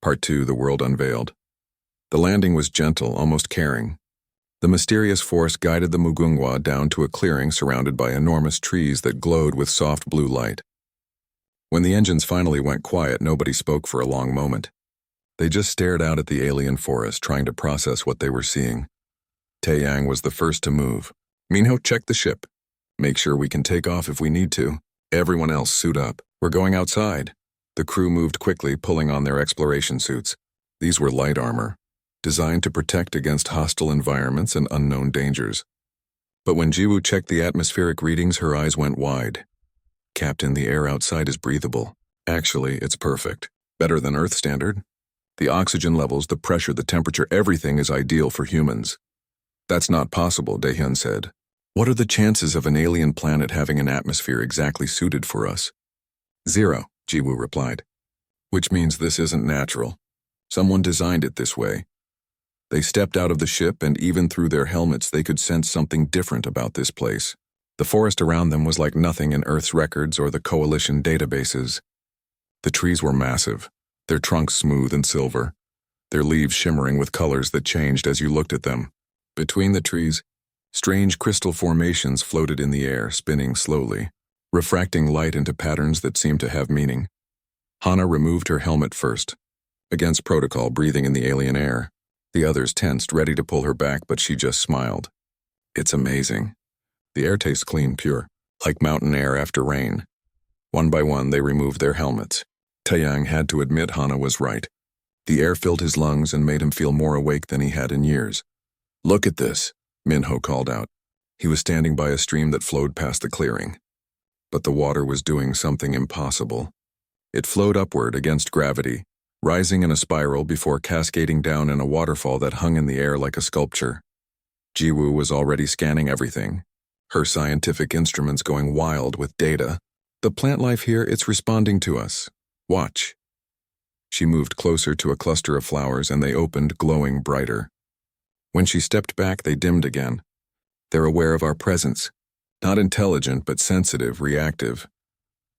Part 2, The World Unveiled. The landing was gentle, almost caring. The mysterious force guided the Mugungwa down to a clearing surrounded by enormous trees that glowed with soft blue light. When the engines finally went quiet, nobody spoke for a long moment. They just stared out at the alien forest, trying to process what they were seeing. Taeyang was the first to move. "Minho, check the ship. Make sure we can take off if we need to. Everyone else suit up. We're going outside." The crew moved quickly, pulling on their exploration suits. These were light armor, designed to protect against hostile environments and unknown dangers. But when Jiwoo checked the atmospheric readings, her eyes went wide. "Captain, the air outside is breathable. Actually, it's perfect. Better than Earth standard. The oxygen levels, the pressure, the temperature, everything is ideal for humans." "That's not possible," Daehyun said. "What are the chances of an alien planet having an atmosphere exactly suited for us?" "Zero," Jiwoo replied. "Which means this isn't natural. Someone designed it this way." They stepped out of the ship, and even through their helmets they could sense something different about this place. The forest around them was like nothing in Earth's records or the Coalition databases. The trees were massive, their trunks smooth and silver, their leaves shimmering with colors that changed as you looked at them. Between the trees, strange crystal formations floated in the air, spinning slowly, refracting light into patterns that seemed to have meaning. Hana removed her helmet first, against protocol, breathing in the alien air. The others tensed, ready to pull her back, but she just smiled. "It's amazing. The air tastes clean, pure, like mountain air after rain." One by one, they removed their helmets. Taeyang had to admit Hana was right. The air filled his lungs and made him feel more awake than he had in years. "Look at this," Minho called out. He was standing by a stream that flowed past the clearing. But the water was doing something impossible. It flowed upward against gravity, rising in a spiral before cascading down in a waterfall that hung in the air like a sculpture. Jiwoo was already scanning everything, her scientific instruments going wild with data. "The plant life here, it's responding to us. Watch." She moved closer to a cluster of flowers and they opened, glowing brighter. When she stepped back, they dimmed again. "They're aware of our presence. Not intelligent, but sensitive, reactive."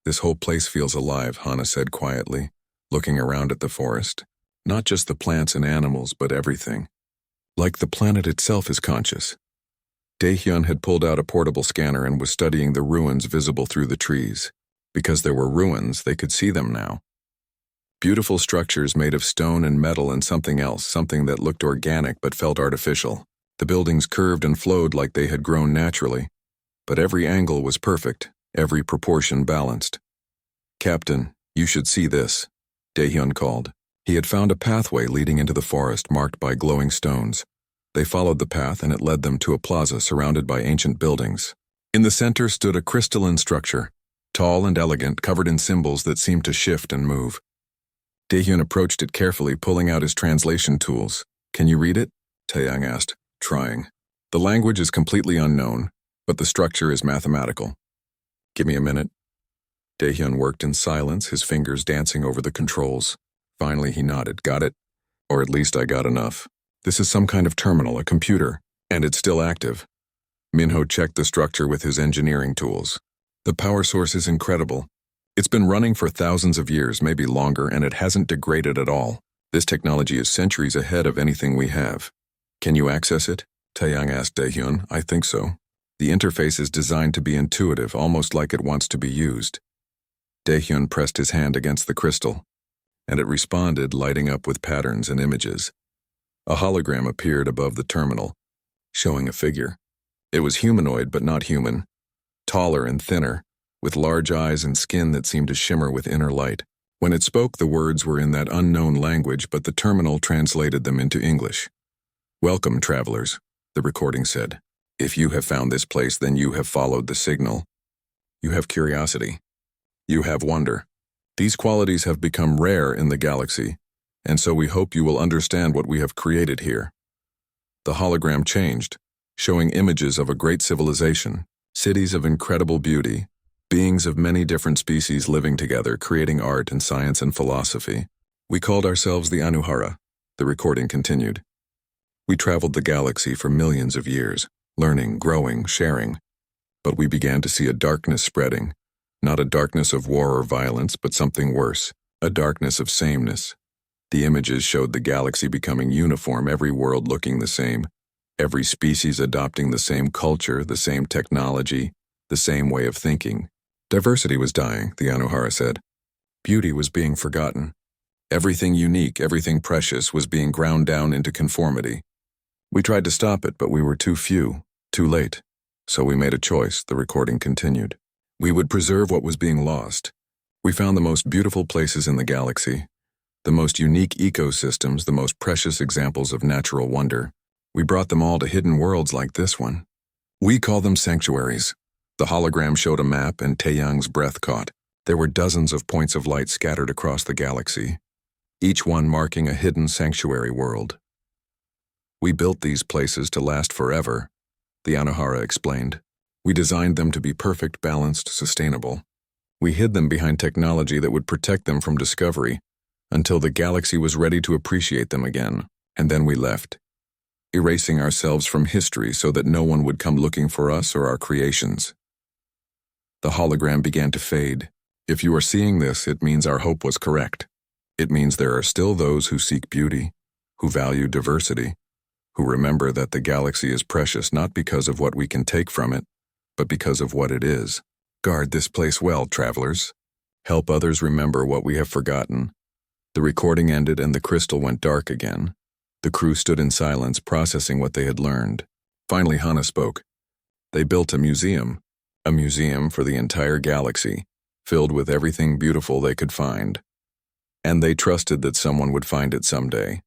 "This whole place feels alive," Hana said quietly, looking around at the forest. "Not just the plants and animals, but everything. Like the planet itself is conscious." Daehyun had pulled out a portable scanner and was studying the ruins visible through the trees. Because there were ruins, they could see them now. Beautiful structures made of stone and metal and something else, something that looked organic but felt artificial. The buildings curved and flowed like they had grown naturally. But every angle was perfect, every proportion balanced. "Captain, you should see this," Daehyun called. He had found a pathway leading into the forest marked by glowing stones. They followed the path and it led them to a plaza surrounded by ancient buildings. In the center stood a crystalline structure, tall and elegant, covered in symbols that seemed to shift and move. Daehyun approached it carefully, pulling out his translation tools. "Can you read it?" Taeyang asked, trying. "The language is completely unknown, but the structure is mathematical." "Give me a minute." Daehyun worked in silence, his fingers dancing over the controls. Finally he nodded. "Got it? Or at least I got enough. This is some kind of terminal, a computer, and it's still active." Minho checked the structure with his engineering tools. "The power source is incredible. It's been running for thousands of years, maybe longer, and it hasn't degraded at all. This technology is centuries ahead of anything we have." "Can you access it?" Taeyang asked Daehyun. "I think so. The interface is designed to be intuitive, almost like it wants to be used." Daehyun pressed his hand against the crystal, and it responded, lighting up with patterns and images. A hologram appeared above the terminal, showing a figure. It was humanoid but not human, taller and thinner, with large eyes and skin that seemed to shimmer with inner light. When it spoke, the words were in that unknown language, but the terminal translated them into English. "Welcome, travelers," the recording said. "If you have found this place, then you have followed the signal. You have curiosity. You have wonder. These qualities have become rare in the galaxy, and so we hope you will understand what we have created here." The hologram changed, showing images of a great civilization, cities of incredible beauty, beings of many different species living together, creating art and science and philosophy. "We called ourselves the Anuhara," the recording continued. "We traveled the galaxy for millions of years, learning, growing, sharing. But we began to see a darkness spreading, not a darkness of war or violence, but something worse, a darkness of sameness. The images showed the galaxy becoming uniform, every world looking the same, every species adopting the same culture, the same technology, the same way of thinking. Diversity was dying, the Anuhara said. Beauty was being forgotten. Everything unique, everything precious was being ground down into conformity. We tried to stop it, but we were too few, too late. So we made a choice, the recording continued. We would preserve what was being lost. We found the most beautiful places in the galaxy, the most unique ecosystems, the most precious examples of natural wonder. We brought them all to hidden worlds like this one. We call them sanctuaries. The hologram showed a map, and Taeyang's breath caught. There were dozens of points of light scattered across the galaxy, each one marking a hidden sanctuary world. We built these places to last forever, the Anuhara explained. We designed them to be perfect, balanced, sustainable. We hid them behind technology that would protect them from discovery until the galaxy was ready to appreciate them again, and then we left, erasing ourselves from history so that no one would come looking for us or our creations. The hologram began to fade. If you are seeing this, it means our hope was correct. It means there are still those who seek beauty, who value diversity, who remember that the galaxy is precious not because of what we can take from it, but because of what it is. Guard this place well, travelers. Help others remember what we have forgotten. The recording ended and the crystal went dark again. The crew stood in silence, processing what they had learned. Finally, Hana spoke. They built a museum for the entire galaxy, filled with everything beautiful they could find. And they trusted that someone would find it someday,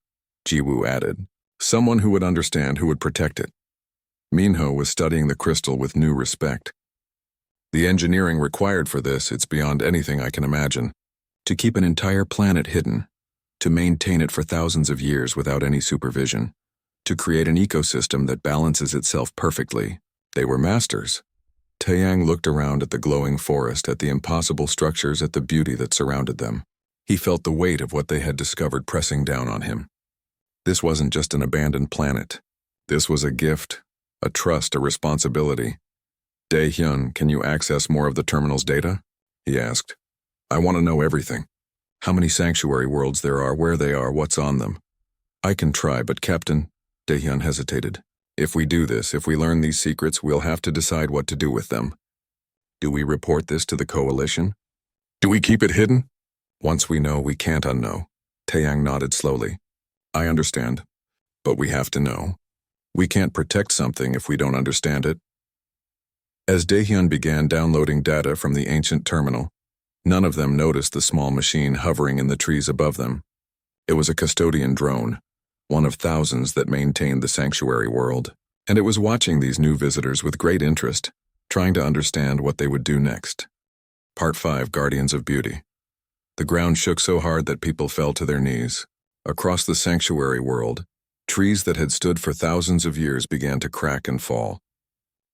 Jiwoo added. Someone who would understand, who would protect it. Minho was studying the crystal with new respect. The engineering required for this, it's beyond anything I can imagine. To keep an entire planet hidden, to maintain it for thousands of years without any supervision, to create an ecosystem that balances itself perfectly. They were masters. Taeyang looked around at the glowing forest, at the impossible structures, at the beauty that surrounded them. He felt the weight of what they had discovered pressing down on him. This wasn't just an abandoned planet. This was a gift, a trust, a responsibility. Dae-hyun, can you access more of the terminal's data? He asked. I want to know everything. How many sanctuary worlds there are, where they are, what's on them. I can try, but Captain, Dae-hyun hesitated. If we do this, if we learn these secrets, we'll have to decide what to do with them. Do we report this to the coalition? Do we keep it hidden? Once we know, we can't unknow. Taeyang nodded slowly. I understand, but we have to know. We can't protect something if we don't understand it. As Dae-hyun began downloading data from the ancient terminal, none of them noticed the small machine hovering in the trees above them. It was a custodian drone, one of thousands that maintained the sanctuary world, and it was watching these new visitors with great interest, trying to understand what they would do next. Part 5, Guardians of Beauty. The ground shook so hard that people fell to their knees. Across the sanctuary world, trees that had stood for thousands of years began to crack and fall.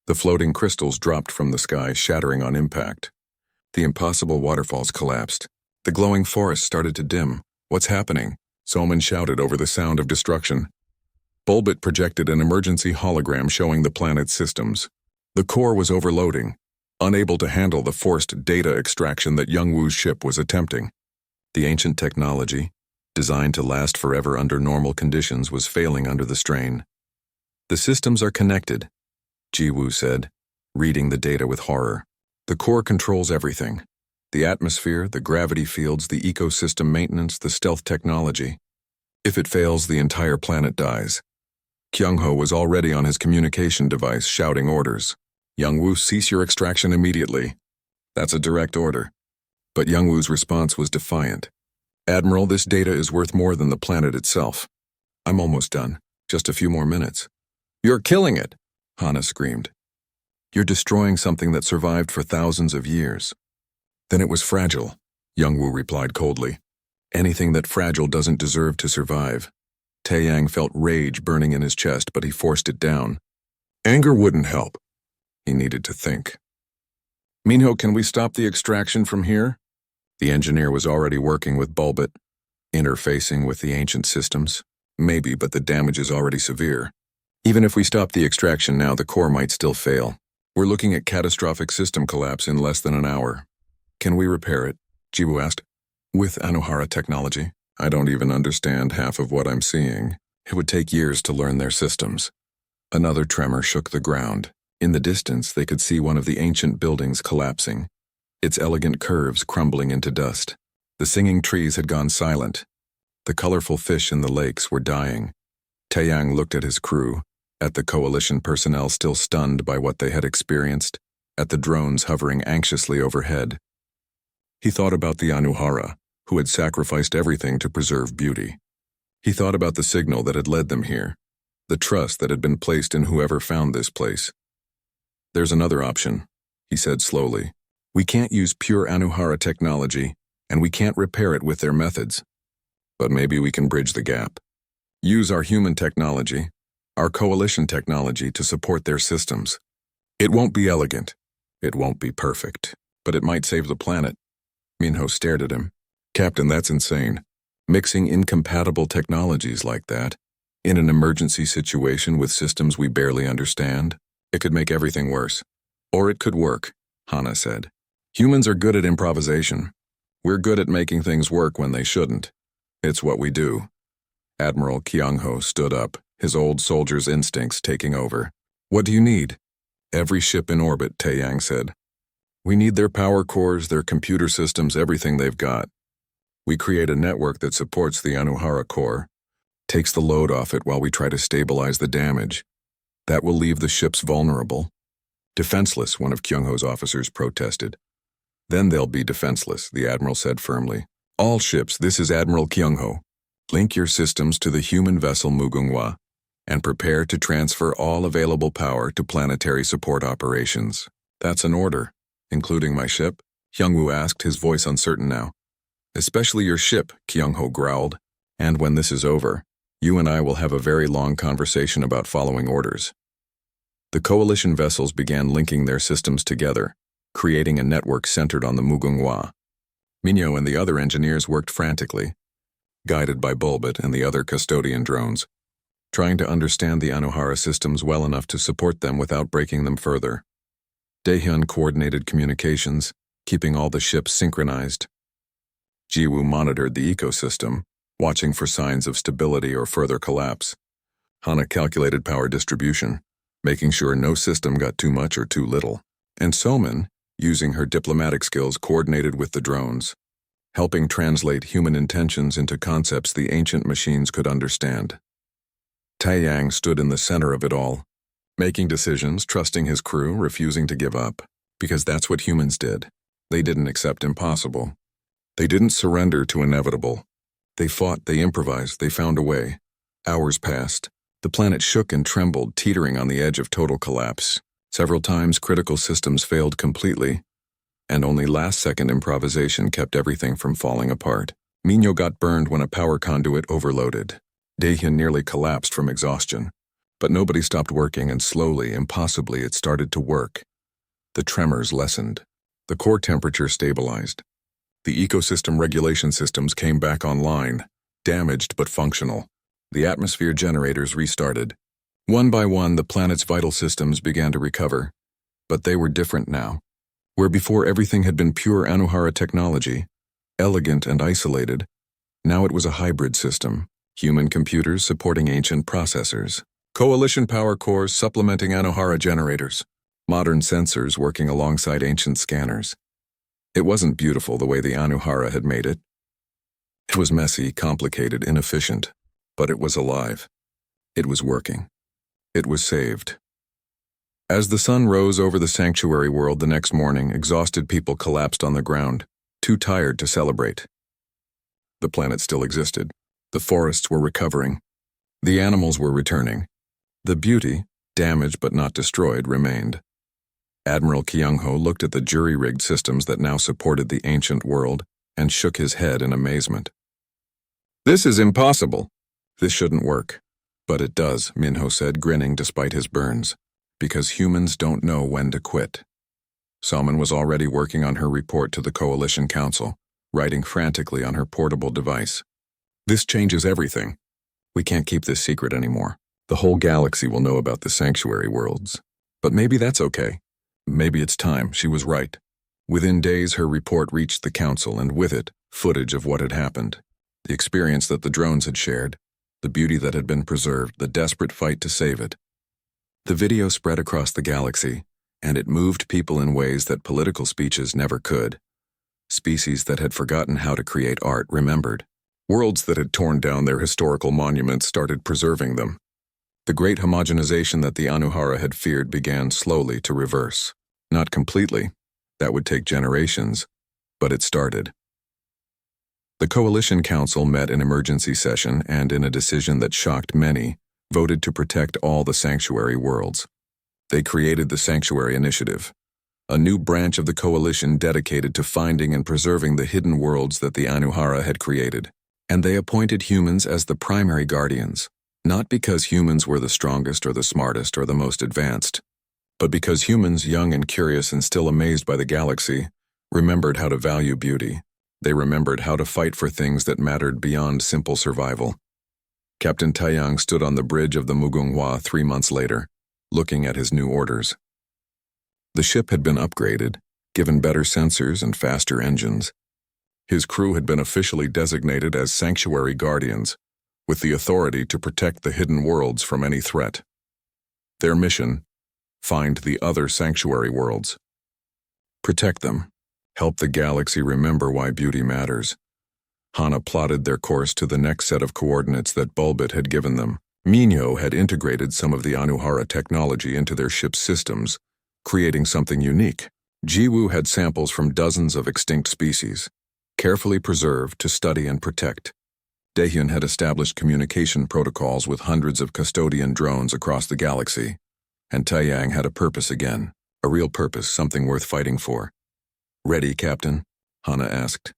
The floating crystals dropped from the sky, shattering on impact. The impossible waterfalls collapsed. The glowing forest started to dim. What's happening? Soman shouted over the sound of destruction. Bulbit projected an emergency hologram showing the planet's systems. The core was overloading, unable to handle the forced data extraction that Youngwoo's ship was attempting. The ancient technology, designed to last forever under normal conditions, was failing under the strain. The systems are connected, Jiwoo said, reading the data with horror. The core controls everything. The atmosphere, the gravity fields, the ecosystem maintenance, the stealth technology. If it fails, the entire planet dies. Kyungho was already on his communication device shouting orders. Youngwoo, cease your extraction immediately. That's a direct order. But Youngwoo's response was defiant. Admiral, this data is worth more than the planet itself. I'm almost done. Just a few more minutes. You're killing it, Hana screamed. You're destroying something that survived for thousands of years. Then it was fragile, Youngwoo replied coldly. Anything that fragile doesn't deserve to survive. Taeyang felt rage burning in his chest, but he forced it down. Anger wouldn't help. He needed to think. Minho, can we stop the extraction from here? The engineer was already working with Bulbit, interfacing with the ancient systems. Maybe, but the damage is already severe. Even if we stop the extraction now, the core might still fail. We're looking at catastrophic system collapse in less than an hour. Can we repair it? Jiwoo asked. With Anuhara technology, I don't even understand half of what I'm seeing. It would take years to learn their systems. Another tremor shook the ground. In the distance, they could see one of the ancient buildings collapsing, its elegant curves crumbling into dust. The singing trees had gone silent. The colorful fish in the lakes were dying. Taeyang looked at his crew, at the coalition personnel still stunned by what they had experienced, at the drones hovering anxiously overhead. He thought about the Anuhara, who had sacrificed everything to preserve beauty. He thought about the signal that had led them here, the trust that had been placed in whoever found this place. There's another option, he said slowly. We can't use pure Anuhara technology, and we can't repair it with their methods. But maybe we can bridge the gap. Use our human technology, our coalition technology to support their systems. It won't be elegant. It won't be perfect. But it might save the planet. Minho stared at him. Captain, that's insane. Mixing incompatible technologies like that, in an emergency situation with systems we barely understand, it could make everything worse. Or it could work, Hana said. Humans are good at improvisation. We're good at making things work when they shouldn't. It's what we do. Admiral Kyung-ho stood up, his old soldier's instincts taking over. What do you need? Every ship in orbit, Taeyang said. We need their power cores, their computer systems, everything they've got. We create a network that supports the Anuhara core, takes the load off it while we try to stabilize the damage. That will leave the ships vulnerable. Defenseless, one of Kyung-ho's officers protested. Then they'll be defenseless, the admiral said firmly. All ships, this is Admiral Kyung-ho. Link your systems to the human vessel Mugunghwa and prepare to transfer all available power to planetary support operations. That's an order, including my ship? Hyung-woo asked, his voice uncertain now. Especially your ship, Kyung-ho growled. And when this is over, you and I will have a very long conversation about following orders. The coalition vessels began linking their systems together, creating a network centered on the Mugunghwa. Minho and the other engineers worked frantically, guided by Bulbit and the other custodian drones, trying to understand the Anuhara systems well enough to support them without breaking them further. Daehyun coordinated communications, keeping all the ships synchronized. Jiwoo monitored the ecosystem, watching for signs of stability or further collapse. Hana calculated power distribution, making sure no system got too much or too little. And Soman, using her diplomatic skills, coordinated with the drones, helping translate human intentions into concepts the ancient machines could understand. Taeyang stood in the center of it all, making decisions, trusting his crew, refusing to give up, because that's what humans did. They didn't accept impossible. They didn't surrender to inevitable. They fought, they improvised, they found a way. Hours passed. The planet shook and trembled, teetering on the edge of total collapse. Several times critical systems failed completely, and only last-second improvisation kept everything from falling apart. Minho got burned when a power conduit overloaded. Daehyun nearly collapsed from exhaustion. But nobody stopped working, and slowly, impossibly, it started to work. The tremors lessened. The core temperature stabilized. The ecosystem regulation systems came back online, damaged but functional. The atmosphere generators restarted. One by one, the planet's vital systems began to recover. But they were different now. Where before everything had been pure Anuhara technology, elegant and isolated, now it was a hybrid system. Human computers supporting ancient processors. Coalition power cores supplementing Anuhara generators. Modern sensors working alongside ancient scanners. It wasn't beautiful the way the Anuhara had made it. It was messy, complicated, inefficient. But it was alive. It was working. It was saved. As the sun rose over the sanctuary world the next morning, exhausted people collapsed on the ground, too tired to celebrate. The planet still existed. The forests were recovering. The animals were returning. The beauty, damaged but not destroyed, remained. Admiral Kyung-ho looked at the jury-rigged systems that now supported the ancient world and shook his head in amazement. This is impossible. This shouldn't work. But it does, Minho said, grinning despite his burns. Because humans don't know when to quit. Salman was already working on her report to the Coalition Council, writing frantically on her portable device. This changes everything. We can't keep this secret anymore. The whole galaxy will know about the sanctuary worlds. But maybe that's okay. Maybe it's time. She was right. Within days, her report reached the council, and with it, footage of what had happened. The experience that the drones had shared, the beauty that had been preserved, the desperate fight to save it. The video spread across the galaxy, and it moved people in ways that political speeches never could. Species that had forgotten how to create art remembered. Worlds that had torn down their historical monuments started preserving them. The great homogenization that the Anuhara had feared began slowly to reverse. Not completely. That would take generations, but it started. The Coalition Council met in emergency session and, in a decision that shocked many, voted to protect all the sanctuary worlds. They created the Sanctuary Initiative, a new branch of the Coalition dedicated to finding and preserving the hidden worlds that the Anuhara had created. And they appointed humans as the primary guardians, not because humans were the strongest or the smartest or the most advanced, but because humans, young and curious and still amazed by the galaxy, remembered how to value beauty. They remembered how to fight for things that mattered beyond simple survival. Captain Taiyang stood on the bridge of the Mugunghwa 3 months later, looking at his new orders. The ship had been upgraded, given better sensors and faster engines. His crew had been officially designated as Sanctuary Guardians, with the authority to protect the hidden worlds from any threat. Their mission: find the other sanctuary worlds. Protect them. Help the galaxy remember why beauty matters. Hana plotted their course to the next set of coordinates that Bulbit had given them. Minho had integrated some of the Anuhara technology into their ship's systems, creating something unique. Jiwoo had samples from dozens of extinct species, carefully preserved to study and protect. Daehyun had established communication protocols with hundreds of custodian drones across the galaxy. And Taiyang had a purpose again, a real purpose, something worth fighting for. "Ready, Captain?" Hana asked.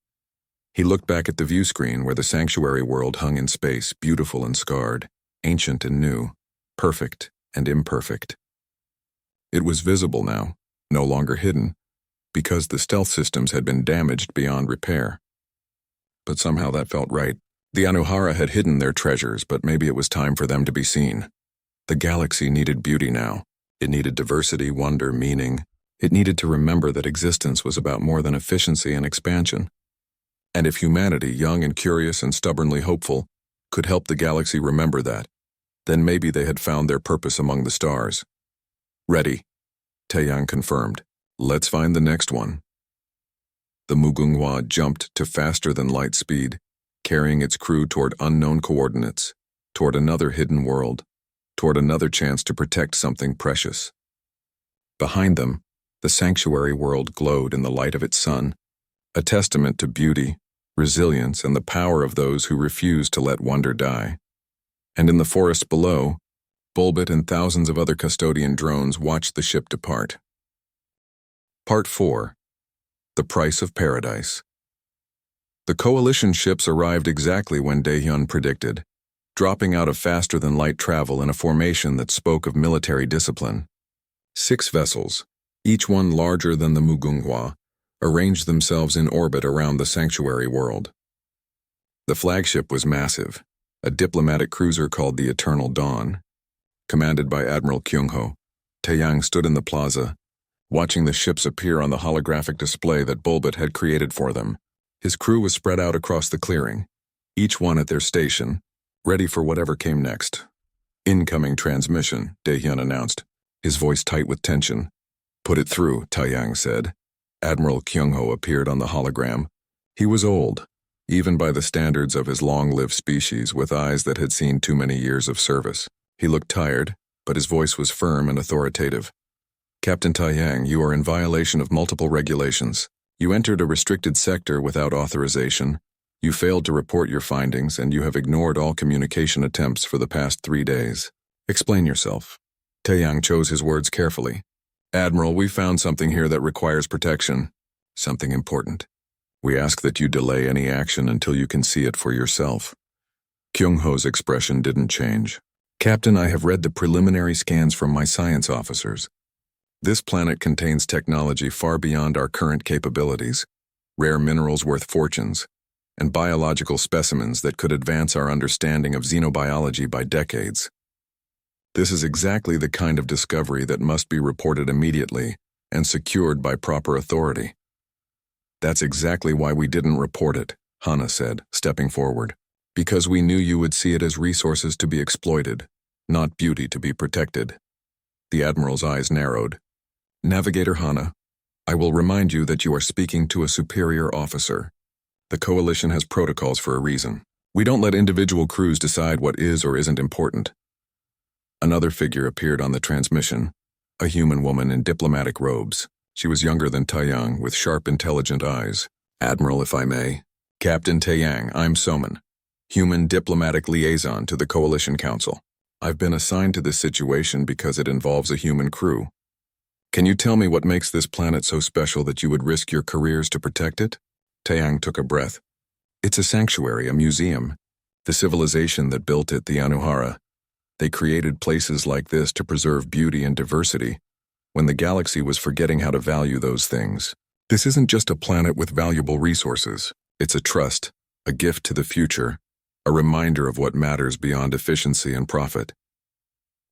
He looked back at the view screen where the sanctuary world hung in space, beautiful and scarred, ancient and new, perfect and imperfect. It was visible now, no longer hidden, because the stealth systems had been damaged beyond repair. But somehow that felt right. The Anuhara had hidden their treasures, but maybe it was time for them to be seen. The galaxy needed beauty now. It needed diversity, wonder, meaning. It needed to remember that existence was about more than efficiency and expansion. And if humanity, young and curious and stubbornly hopeful, could help the galaxy remember that, then maybe they had found their purpose among the stars. "Ready," Taeyang confirmed. "Let's find the next one." The Mugunghwa jumped to faster-than-light speed, carrying its crew toward unknown coordinates, toward another hidden world, toward another chance to protect something precious. Behind them, the sanctuary world glowed in the light of its sun, a testament to beauty, resilience, and the power of those who refuse to let wonder die. And in the forest below, Bulbit and thousands of other custodian drones watched the ship depart. Part 4. The Price of Paradise. The coalition ships arrived exactly when Daehyun predicted, dropping out of faster-than-light travel in a formation that spoke of military discipline. 6 vessels, each one larger than the Mugunghwa, arranged themselves in orbit around the sanctuary world. The flagship was massive, a diplomatic cruiser called the Eternal Dawn. Commanded by Admiral Kyungho, Taeyang stood in the plaza, watching the ships appear on the holographic display that Bulbit had created for them. His crew was spread out across the clearing, each one at their station, ready for whatever came next. "Incoming transmission," Daehyun announced, his voice tight with tension. "Put it through," Taeyang said. Admiral Kyungho appeared on the hologram. He was old, even by the standards of his long-lived species, with eyes that had seen too many years of service. He looked tired, but his voice was firm and authoritative. "Captain Taeyang, you are in violation of multiple regulations. You entered a restricted sector without authorization. You failed to report your findings, and you have ignored all communication attempts for the past 3 days. Explain yourself." Taeyang chose his words carefully. "Admiral, we found something here that requires protection. Something important. We ask that you delay any action until you can see it for yourself." Kyungho's expression didn't change. "Captain, I have read the preliminary scans from my science officers. This planet contains technology far beyond our current capabilities, rare minerals worth fortunes, and biological specimens that could advance our understanding of xenobiology by decades. This is exactly the kind of discovery that must be reported immediately and secured by proper authority. That's exactly why we didn't report it," Hana said, stepping forward. Because we knew you would see it as resources to be exploited, not beauty to be protected. The Admiral's eyes narrowed. Navigator Hana, I will remind you that you are speaking to a superior officer. The Coalition has protocols for a reason. We don't let individual crews decide what is or isn't important. Another figure appeared on the transmission, a human woman in diplomatic robes. She was younger than Taiyang, with sharp, intelligent eyes. Admiral, if I may. Captain Taiyang, I'm Soman, human diplomatic liaison to the Coalition Council. I've been assigned to this situation because it involves a human crew. Can you tell me what makes this planet so special that you would risk your careers to protect it? Taiyang took a breath. It's a sanctuary, a museum. The civilization that built it, the Anuhara. They created places like this to preserve beauty and diversity, when the galaxy was forgetting how to value those things. This isn't just a planet with valuable resources. It's a trust, a gift to the future, a reminder of what matters beyond efficiency and profit.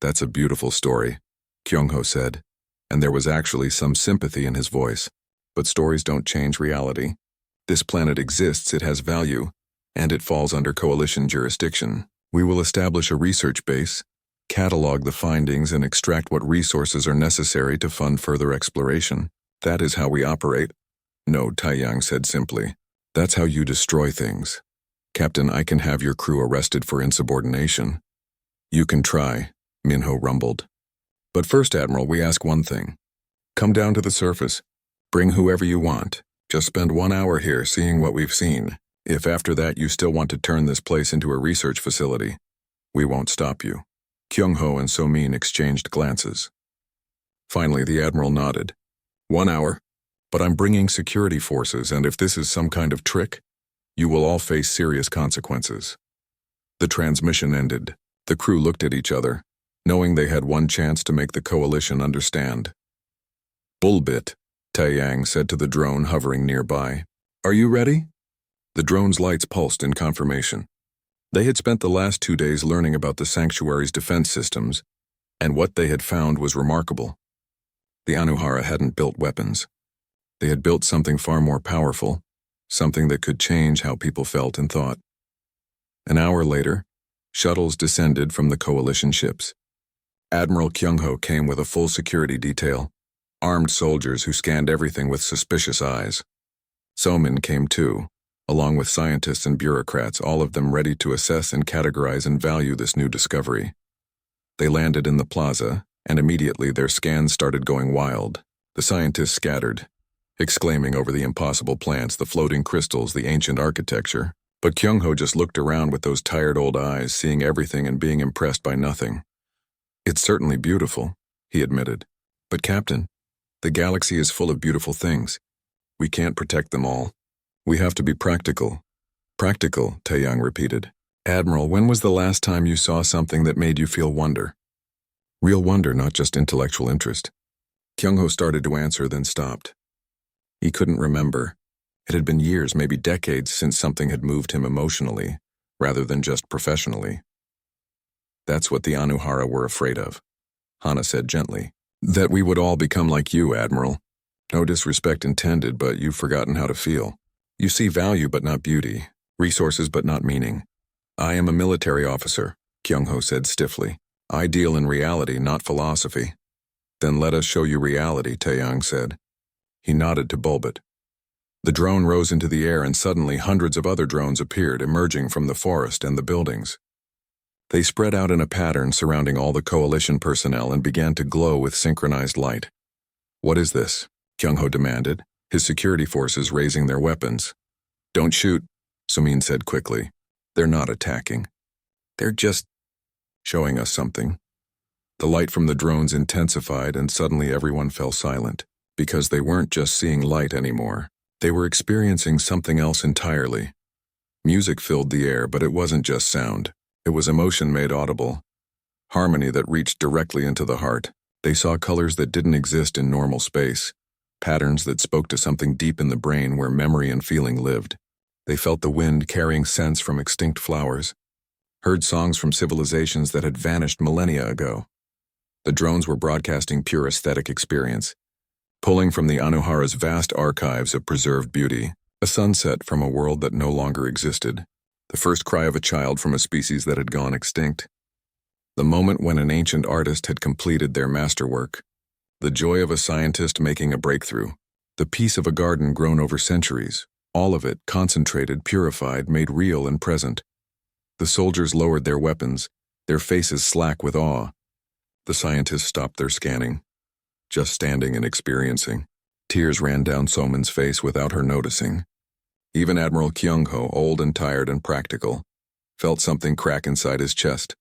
That's a beautiful story, Kyung-ho said, and there was actually some sympathy in his voice. But stories don't change reality. This planet exists, it has value, and it falls under Coalition jurisdiction. We will establish a research base, catalog the findings, and extract what resources are necessary to fund further exploration. That is how we operate. No, Taiyang said simply. That's how you destroy things. Captain, I can have your crew arrested for insubordination. You can try, Minho rumbled. But first, Admiral, we ask one thing. Come down to the surface. Bring whoever you want. Just spend 1 hour here seeing what we've seen. If after that you still want to turn this place into a research facility, we won't stop you. Kyung-ho and So-min exchanged glances. Finally, the Admiral nodded. 1 hour? But I'm bringing security forces, and if this is some kind of trick, you will all face serious consequences. The transmission ended. The crew looked at each other, knowing they had one chance to make the Coalition understand. Bullbit, Taiyang said to the drone hovering nearby. Are you ready? The drone's lights pulsed in confirmation. They had spent the last 2 days learning about the sanctuary's defense systems, and what they had found was remarkable. The Anuhara hadn't built weapons. They had built something far more powerful, something that could change how people felt and thought. An hour later, shuttles descended from the Coalition ships. Admiral Kyung-ho came with a full security detail, armed soldiers who scanned everything with suspicious eyes. So-min came too, along with scientists and bureaucrats, all of them ready to assess and categorize and value this new discovery. They landed in the plaza, and immediately their scans started going wild. The scientists scattered, exclaiming over the impossible plants, the floating crystals, the ancient architecture. But Kyung-ho just looked around with those tired old eyes, seeing everything and being impressed by nothing. It's certainly beautiful, he admitted. But Captain, the galaxy is full of beautiful things. We can't protect them all. We have to be practical. Practical, Taiyang repeated. Admiral, when was the last time you saw something that made you feel wonder? Real wonder, not just intellectual interest. Kyung-ho started to answer, then stopped. He couldn't remember. It had been years, maybe decades, since something had moved him emotionally, rather than just professionally. That's what the Anuhara were afraid of, Hana said gently. That we would all become like you, Admiral. No disrespect intended, but you've forgotten how to feel. You see value but not beauty, resources but not meaning. I am a military officer, Kyung-ho said stiffly. I deal in reality, not philosophy. Then let us show you reality, Taiyang said. He nodded to Bulbit. The drone rose into the air, and suddenly hundreds of other drones appeared, emerging from the forest and the buildings. They spread out in a pattern surrounding all the Coalition personnel and began to glow with synchronized light. What is this? Kyung-ho demanded, his security forces raising their weapons. Don't shoot, So-min said quickly. They're not attacking. They're just showing us something. The light from the drones intensified, and suddenly everyone fell silent, because they weren't just seeing light anymore. They were experiencing something else entirely. Music filled the air, but it wasn't just sound. It was emotion made audible. Harmony that reached directly into the heart. They saw colors that didn't exist in normal space. Patterns that spoke to something deep in the brain where memory and feeling lived. They felt the wind carrying scents from extinct flowers. Heard songs from civilizations that had vanished millennia ago. The drones were broadcasting pure aesthetic experience, pulling from the Anuhara's vast archives of preserved beauty. A sunset from a world that no longer existed. The first cry of a child from a species that had gone extinct. The moment when an ancient artist had completed their masterwork. The joy of a scientist making a breakthrough. The peace of a garden grown over centuries. All of it, concentrated, purified, made real and present. The soldiers lowered their weapons, their faces slack with awe. The scientists stopped their scanning, just standing and experiencing. Tears ran down Soman's face without her noticing. Even Admiral Kyung-ho, old and tired and practical, felt something crack inside his chest,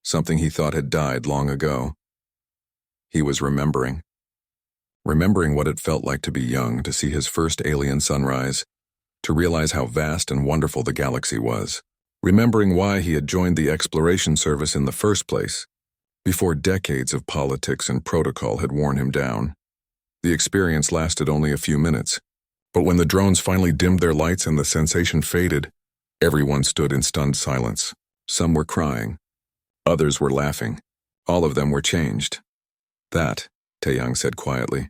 something he thought had died long ago. He was remembering what it felt like to be young, to see his first alien sunrise, to realize how vast and wonderful the galaxy was. Remembering why he had joined the exploration service in the first place, before decades of politics and protocol had worn him down. The experience lasted only a few minutes, but when the drones finally dimmed their lights and the sensation faded, everyone stood in stunned silence. Some were crying, others were laughing. All of them were changed. That, Taeyang said quietly,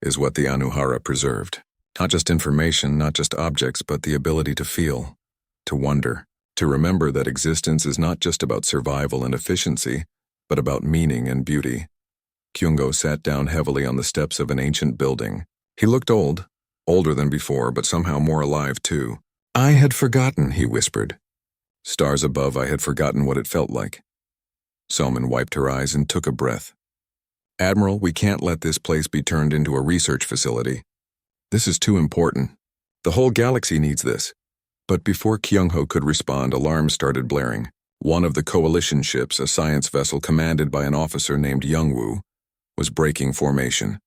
is what the Anuhara preserved. Not just information, not just objects, but the ability to feel, to wonder, to remember that existence is not just about survival and efficiency, but about meaning and beauty. Kyung-ho sat down heavily on the steps of an ancient building. He looked old, older than before, but somehow more alive too. I had forgotten, he whispered. Stars above, I had forgotten what it felt like. Soman wiped her eyes and took a breath. Admiral, we can't let this place be turned into a research facility. This is too important. The whole galaxy needs this. But before Kyung-ho could respond, alarms started blaring. One of the coalition ships, a science vessel commanded by an officer named Youngwoo, was breaking formation.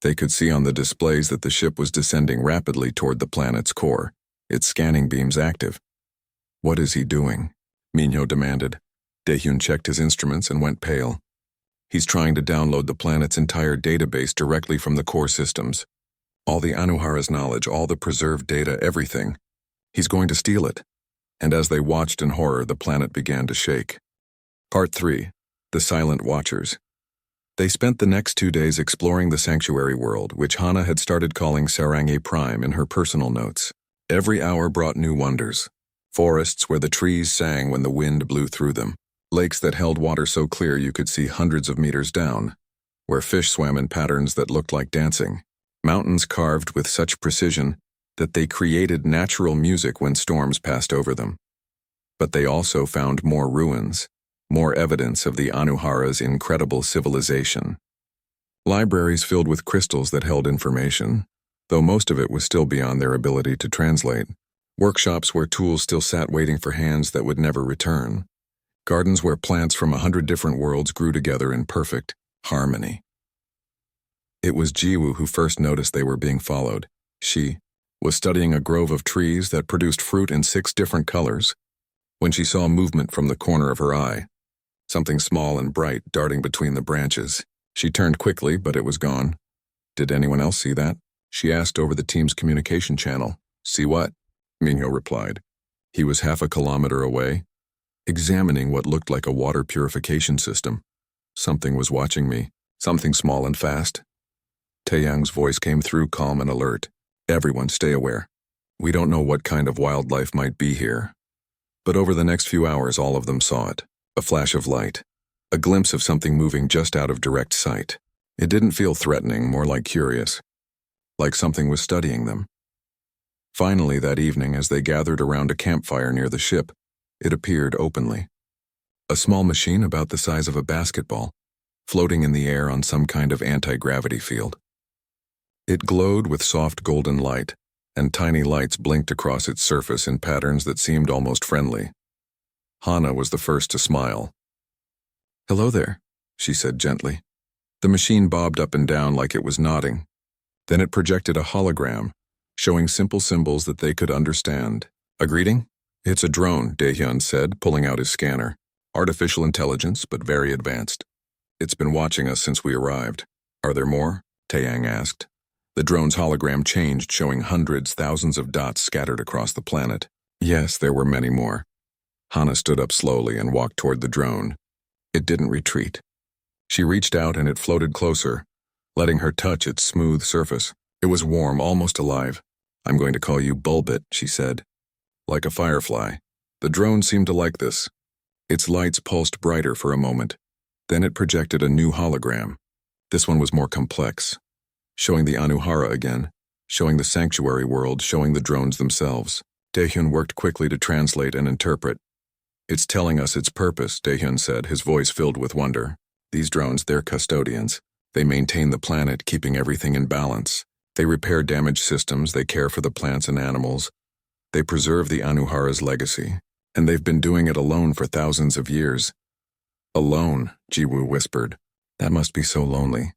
They could see on the displays that the ship was descending rapidly toward the planet's core, its scanning beams active. What is he doing? Minho demanded. Daehyun checked his instruments and went pale. He's trying to download the planet's entire database directly from the core systems. All the Anuhara's knowledge, all the preserved data, everything. He's going to steal it. And as they watched in horror, the planet began to shake. Part 3. The Silent Watchers. They spent the next 2 days exploring the sanctuary world, which Hana had started calling SciFiPrime in her personal notes. Every hour brought new wonders. Forests where the trees sang when the wind blew through them. Lakes that held water so clear you could see hundreds of meters down. Where fish swam in patterns that looked like dancing. Mountains carved with such precision that they created natural music when storms passed over them. But they also found more ruins, more evidence of the Anuhara's incredible civilization. Libraries filled with crystals that held information, though most of it was still beyond their ability to translate. Workshops where tools still sat waiting for hands that would never return. Gardens where plants from 100 different worlds grew together in perfect harmony. It was Jiwoo who first noticed they were being followed. She was studying a grove of trees that produced fruit in 6 different colors, when she saw movement from the corner of her eye, something small and bright darting between the branches. She turned quickly, but it was gone. Did anyone else see that? She asked over the team's communication channel. See what? Minho replied. He was half a kilometer away, examining what looked like a water purification system. Something was watching me, something small and fast. Taeyang's voice came through calm and alert. Everyone stay aware. We don't know what kind of wildlife might be here. But over the next few hours, all of them saw it. A flash of light. A glimpse of something moving just out of direct sight. It didn't feel threatening, more like curious. Like something was studying them. Finally, that evening, as they gathered around a campfire near the ship, it appeared openly. A small machine about the size of a basketball, floating in the air on some kind of anti-gravity field. It glowed with soft golden light, and tiny lights blinked across its surface in patterns that seemed almost friendly. Hana was the first to smile. Hello there, she said gently. The machine bobbed up and down like it was nodding. Then it projected a hologram, showing simple symbols that they could understand. A greeting? It's a drone, Daehyun said, pulling out his scanner. Artificial intelligence, but very advanced. It's been watching us since we arrived. Are there more? Taeyang asked. The drone's hologram changed, showing hundreds, thousands of dots scattered across the planet. Yes, there were many more. Hana stood up slowly and walked toward the drone. It didn't retreat. She reached out and it floated closer, letting her touch its smooth surface. It was warm, almost alive. I'm going to call you Bulbit, she said. Like a firefly. The drone seemed to like this. Its lights pulsed brighter for a moment. Then it projected a new hologram. This one was more complex, showing the Anuhara again, showing the sanctuary world, showing the drones themselves. Daehyun worked quickly to translate and interpret. It's telling us its purpose, Daehyun said, his voice filled with wonder. These drones, they're custodians. They maintain the planet, keeping everything in balance. They repair damaged systems, they care for the plants and animals. They preserve the Anuhara's legacy. And they've been doing it alone for thousands of years. Alone, Jiwoo whispered. That must be so lonely.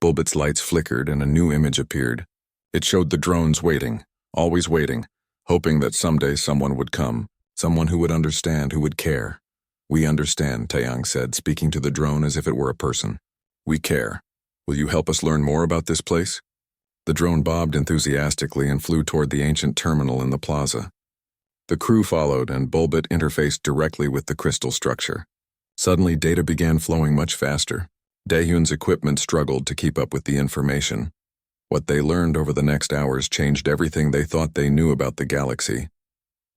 Bulbit's lights flickered and a new image appeared. It showed the drones waiting, always waiting, hoping that someday someone would come, someone who would understand, who would care. We understand, Taeyang said, speaking to the drone as if it were a person. We care. Will you help us learn more about this place? The drone bobbed enthusiastically and flew toward the ancient terminal in the plaza. The crew followed, and Bulbit interfaced directly with the crystal structure. Suddenly, data began flowing much faster. Daehyun's equipment struggled to keep up with the information. What they learned over the next hours changed everything they thought they knew about the galaxy.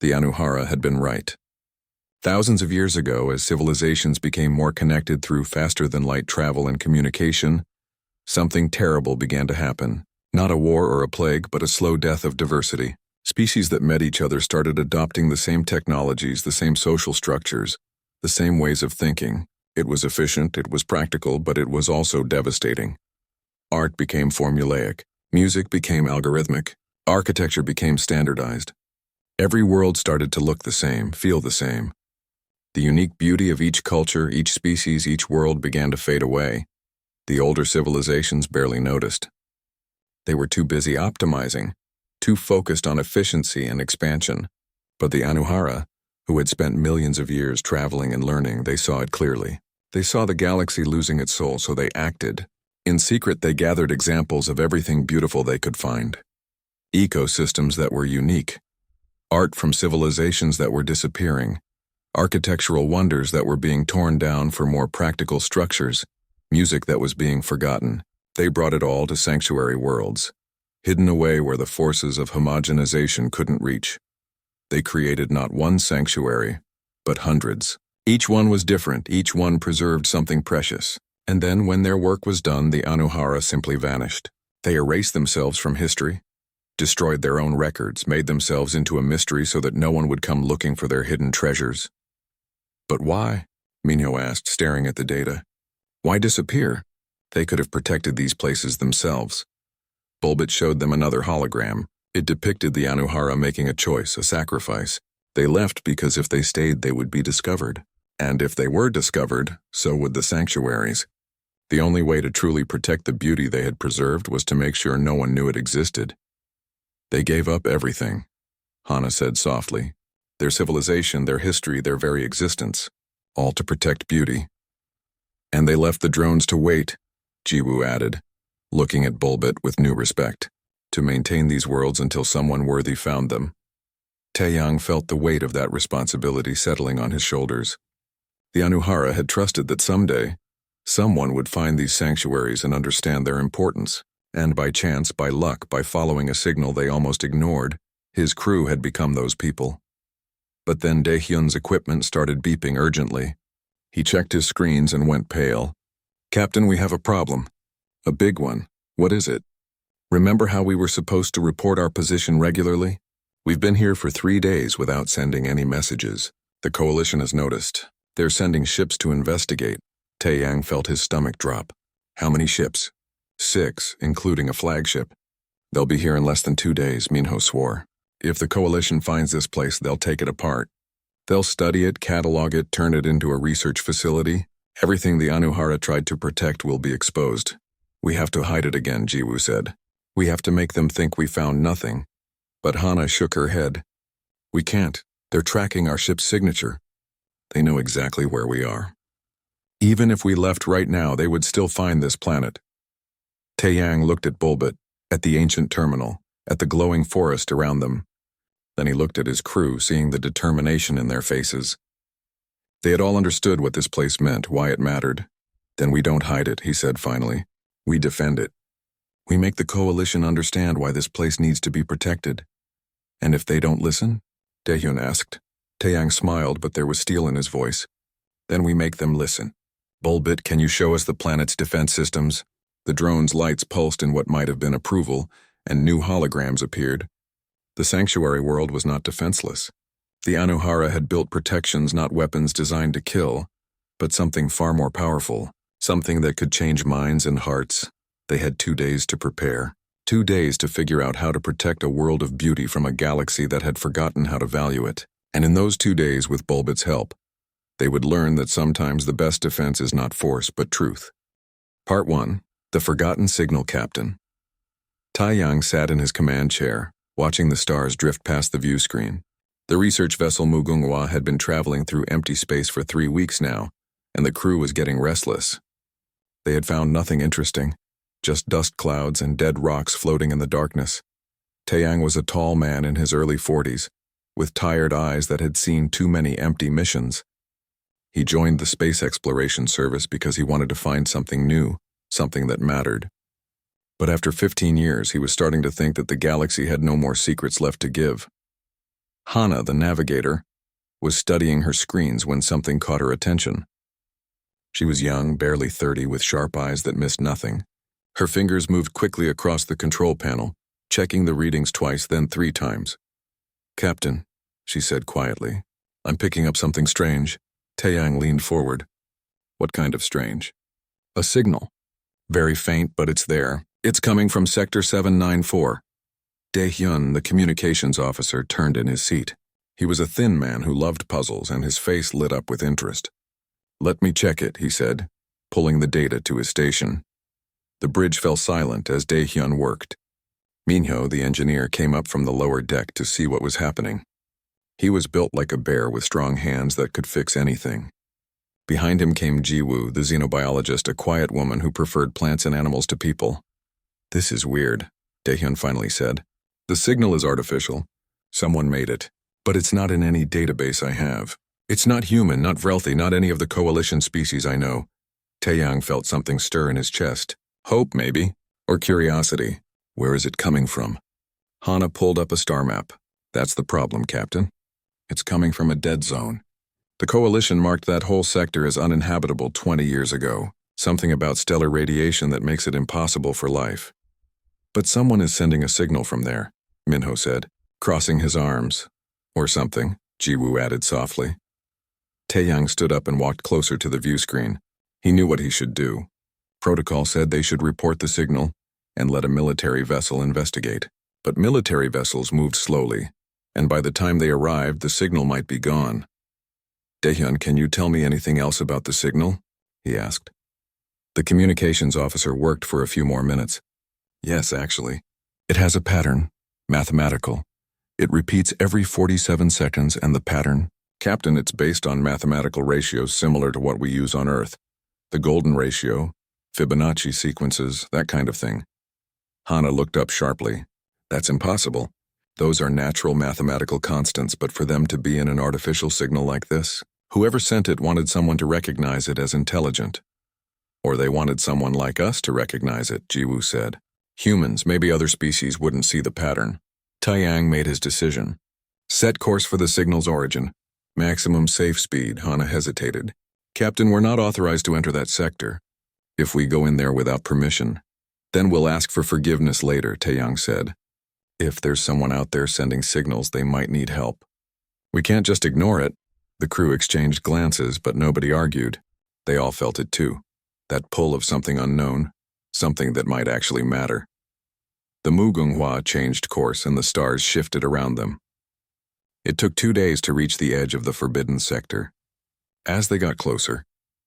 The Anuhara had been right. Thousands of years ago, as civilizations became more connected through faster-than-light travel and communication, something terrible began to happen. Not a war or a plague, but a slow death of diversity. Species that met each other started adopting the same technologies, the same social structures, the same ways of thinking. It was efficient, it was practical, but it was also devastating. Art became formulaic. Music became algorithmic. Architecture became standardized. Every world started to look the same, feel the same. The unique beauty of each culture, each species, each world began to fade away. The older civilizations barely noticed. They were too busy optimizing, too focused on efficiency and expansion. But the Anuhara, who had spent millions of years traveling and learning, they saw it clearly. They saw the galaxy losing its soul, so they acted. In secret, they gathered examples of everything beautiful they could find. Ecosystems that were unique. Art from civilizations that were disappearing. Architectural wonders that were being torn down for more practical structures. Music that was being forgotten. They brought it all to sanctuary worlds, hidden away where the forces of homogenization couldn't reach. They created not one sanctuary, but hundreds. Each one was different, each one preserved something precious. And then, when their work was done, the Anuhara simply vanished. They erased themselves from history, destroyed their own records, made themselves into a mystery so that no one would come looking for their hidden treasures. But why? Minho asked, staring at the data. Why disappear? They could have protected these places themselves. Bulbit showed them another hologram. It depicted the Anuhara making a choice, a sacrifice. They left because if they stayed, they would be discovered. And if they were discovered, so would the sanctuaries. The only way to truly protect the beauty they had preserved was to make sure no one knew it existed. They gave up everything, Hana said softly. Their civilization, their history, their very existence, all to protect beauty. And they left the drones to wait, Jiwoo added, looking at Bulbit with new respect, to maintain these worlds until someone worthy found them. Taeyang felt the weight of that responsibility settling on his shoulders. The Anuhara had trusted that someday, someone would find these sanctuaries and understand their importance, and by chance, by luck, by following a signal they almost ignored, his crew had become those people. But then Daehyun's equipment started beeping urgently. He checked his screens and went pale. Captain, we have a problem. A big one. What is it? Remember how we were supposed to report our position regularly? We've been here for 3 days without sending any messages. The coalition has noticed. They're sending ships to investigate. Taeyang felt his stomach drop. How many ships? 6, including a flagship. They'll be here in less than 2 days, Minho swore. If the coalition finds this place, they'll take it apart. They'll study it, catalog it, turn it into a research facility. Everything the Anuhara tried to protect will be exposed. We have to hide it again, Jiwoo said. We have to make them think we found nothing. But Hana shook her head. We can't. They're tracking our ship's signature. They know exactly where we are. Even if we left right now, they would still find this planet. Taeyang looked at Bulbit, at the ancient terminal, at the glowing forest around them. Then he looked at his crew, seeing the determination in their faces. They had all understood what this place meant, why it mattered. Then we don't hide it, he said finally. We defend it. We make the coalition understand why this place needs to be protected. And if they don't listen? Daehyun asked. Taeyang smiled, but there was steel in his voice. Then we make them listen. Bulbit, can you show us the planet's defense systems? The drone's lights pulsed in what might have been approval, and new holograms appeared. The sanctuary world was not defenseless. The Anuhara had built protections, not weapons designed to kill, but something far more powerful, something that could change minds and hearts. They had 2 days to prepare. 2 days to figure out how to protect a world of beauty from a galaxy that had forgotten how to value it. And in those 2 days, with Bulbit's help, they would learn that sometimes the best defense is not force, but truth. Part 1. The Forgotten Signal Captain. Taeyang sat in his command chair, watching the stars drift past the view screen. The research vessel Mugunghwa had been traveling through empty space for 3 weeks now, and the crew was getting restless. They had found nothing interesting, just dust clouds and dead rocks floating in the darkness. Taeyang was a tall man in his early 40s, with tired eyes that had seen too many empty missions. He joined the Space Exploration Service because he wanted to find something new, something that mattered. But after 15 years, he was starting to think that the galaxy had no more secrets left to give. Hana, the navigator, was studying her screens when something caught her attention. She was young, barely 30, with sharp eyes that missed nothing. Her fingers moved quickly across the control panel, checking the readings twice, then 3 times. "Captain," she said quietly, "I'm picking up something strange." Taeyang leaned forward. "What kind of strange?" "A signal. Very faint, but it's there. It's coming from Sector 794. Daehyun, the communications officer, turned in his seat. He was a thin man who loved puzzles, and his face lit up with interest. "Let me check it," he said, pulling the data to his station. The bridge fell silent as Daehyun worked. Minho, the engineer, came up from the lower deck to see what was happening. He was built like a bear with strong hands that could fix anything. Behind him came Jiwoo, the xenobiologist, a quiet woman who preferred plants and animals to people. "This is weird," Daehyun finally said. "The signal is artificial. Someone made it. But it's not in any database I have. It's not human, not Vrelthi, not any of the coalition species I know." Taeyang felt something stir in his chest. Hope, maybe. Or curiosity. Where is it coming from? Hana pulled up a star map. "That's the problem, Captain. It's coming from a dead zone. The coalition marked that whole sector as uninhabitable 20 years ago. Something about stellar radiation that makes it impossible for life. But someone is sending a signal from there," Minho said, crossing his arms. "Or something," Jiwoo added softly. Taeyang stood up and walked closer to the view screen. He knew what he should do. Protocol said they should report the signal and let a military vessel investigate. But military vessels moved slowly, and by the time they arrived, the signal might be gone. "Daehyun, can you tell me anything else about the signal?" he asked. The communications officer worked for a few more minutes. "Yes, actually. It has a pattern, mathematical. It repeats every 47 seconds, and the pattern, Captain, it's based on mathematical ratios similar to what we use on Earth. The golden ratio, Fibonacci sequences, that kind of thing." Hana looked up sharply. "That's impossible. Those are natural mathematical constants, but for them to be in an artificial signal like this, whoever sent it wanted someone to recognize it as intelligent. Or they wanted someone like us to recognize it," Jiwoo said. "Humans, maybe other species, wouldn't see the pattern." Taeyang made his decision. "Set course for the signal's origin. Maximum safe speed," Hana hesitated. "Captain, we're not authorized to enter that sector. If we go in there without permission, then we'll ask for forgiveness later," Taeyang said. "If there's someone out there sending signals, they might need help. We can't just ignore it." The crew exchanged glances, but nobody argued. They all felt it too. That pull of something unknown, something that might actually matter. The Mugunghwa changed course and the stars shifted around them. It took 2 days to reach the edge of the forbidden sector. As they got closer,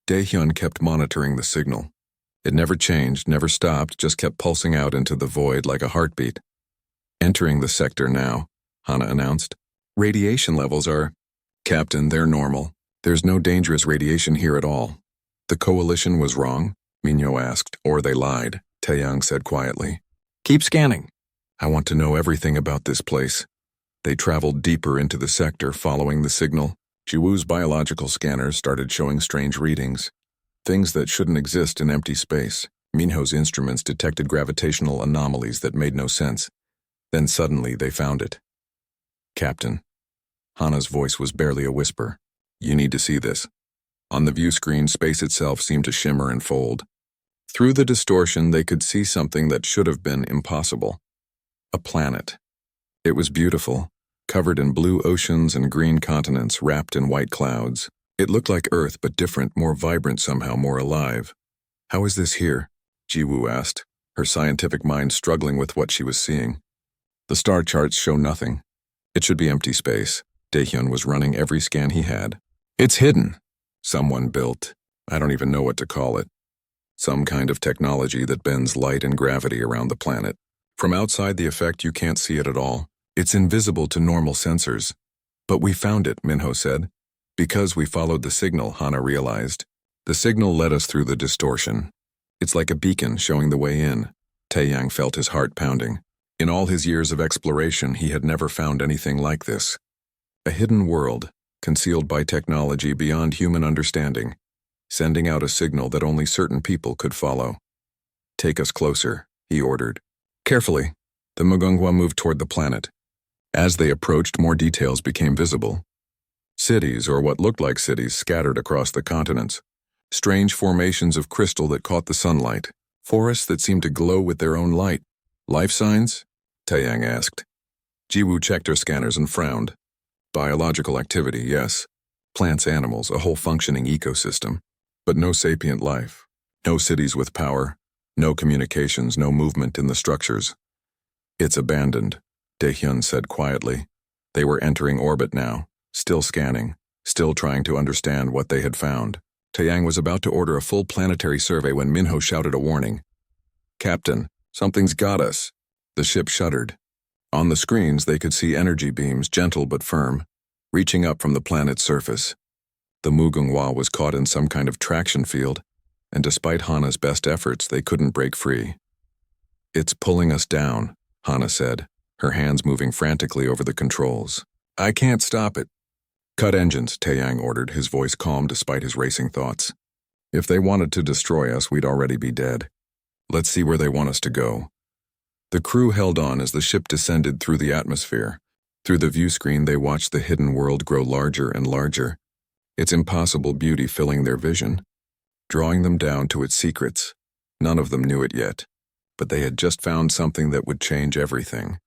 Daehyun kept monitoring the signal. It never changed, never stopped, just kept pulsing out into the void like a heartbeat. "Entering the sector now," Hana announced. "Radiation levels are..." "Captain, they're normal. There's no dangerous radiation here at all." "The coalition was wrong?" Minho asked. "Or they lied," Taeyang said quietly. "Keep scanning. I want to know everything about this place." They traveled deeper into the sector, following the signal. Jiwoo's biological scanners started showing strange readings. Things that shouldn't exist in empty space. Minho's instruments detected gravitational anomalies that made no sense. Then suddenly they found it. "Captain." Hana's voice was barely a whisper. "You need to see this." On the view screen, space itself seemed to shimmer and fold. Through the distortion, they could see something that should have been impossible. A planet. It was beautiful, covered in blue oceans and green continents wrapped in white clouds. It looked like Earth, but different, more vibrant somehow, more alive. "How is this here?" Jiwoo asked, her scientific mind struggling with what she was seeing. "The star charts show nothing. It should be empty space." Daehyun was running every scan he had. "It's hidden. Someone built, I don't even know what to call it. Some kind of technology that bends light and gravity around the planet. From outside the effect, you can't see it at all. It's invisible to normal sensors. But we found it," Minho said. "Because we followed the signal," Hana realized. "The signal led us through the distortion. It's like a beacon showing the way in." Taeyang felt his heart pounding. In all his years of exploration, he had never found anything like this. A hidden world, concealed by technology beyond human understanding, sending out a signal that only certain people could follow. "Take us closer," he ordered. Carefully, the Mugunghwa moved toward the planet. As they approached, more details became visible. Cities, or what looked like cities, scattered across the continents. Strange formations of crystal that caught the sunlight. Forests that seemed to glow with their own light. "Life signs?" Taeyang asked. Jiwoo checked her scanners and frowned. "Biological activity, yes. Plants, animals, a whole functioning ecosystem. But no sapient life. No cities with power. No communications, no movement in the structures." "It's abandoned," Daehyun said quietly. They were entering orbit now, still scanning, still trying to understand what they had found. Taeyang was about to order a full planetary survey when Minho shouted a warning. "Captain, something's got us." The ship shuddered. On the screens, they could see energy beams, gentle but firm, reaching up from the planet's surface. The Mugunghwa was caught in some kind of traction field, and despite Hana's best efforts, they couldn't break free. "It's pulling us down," Hana said, her hands moving frantically over the controls. "I can't stop it." "Cut engines," Taeyang ordered, his voice calm despite his racing thoughts. "If they wanted to destroy us, we'd already be dead. Let's see where they want us to go." The crew held on as the ship descended through the atmosphere. Through the view screen, they watched the hidden world grow larger and larger, its impossible beauty filling their vision, drawing them down to its secrets. None of them knew it yet, but they had just found something that would change everything.